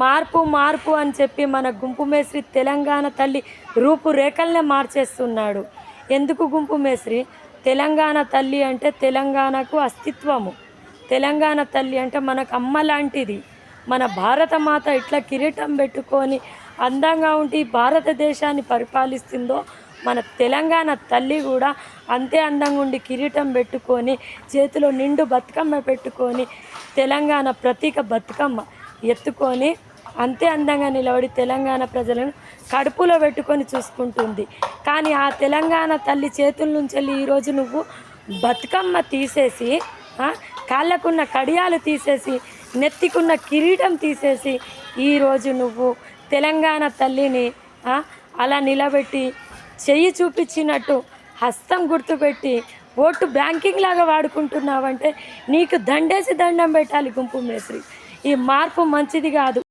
మార్పు మార్పు అని చెప్పి మన గుంపు మేస్త్రి తెలంగాణ తల్లి రూపురేఖలనే మార్చేస్తున్నాడు. ఎందుకు గుంపు మేస్త్రి? తెలంగాణ తల్లి అంటే తెలంగాణకు అస్తిత్వము. తెలంగాణ తల్లి అంటే మనకు అమ్మ లాంటిది. మన భారతమాత ఇట్లా కిరీటం పెట్టుకొని అందంగా ఉండి భారతదేశాన్ని పరిపాలిస్తుందో మన తెలంగాణ తల్లి కూడా అంతే అందంగా ఉండి కిరీటం పెట్టుకొని చేతిలో నిండు బతుకమ్మ పెట్టుకొని తెలంగాణ ప్రతీక బతుకమ్మ ఎత్తుకొని అంతే అందంగా నిలబడి తెలంగాణ ప్రజలను కడుపులో పెట్టుకొని చూసుకుంటుంది. కానీ ఆ తెలంగాణ తల్లి చేతుల నుంచి వెళ్ళి ఈరోజు నువ్వు బతుకమ్మ తీసేసి, కాళ్ళకున్న కడియాలు తీసేసి, నెత్తికున్న కిరీటం తీసేసి ఈరోజు నువ్వు తెలంగాణ తల్లిని అలా నిలబెట్టి చెయ్యి చూపించినట్టు హస్తం గుర్తుపెట్టి ఓటు బ్యాంకింగ్ లాగా వాడుకుంటున్నావంటే నీకు దండేసి దండం పెట్టాలి గుంపు మేస్త్రి. ఈ మార్పు మంచిది కాదు.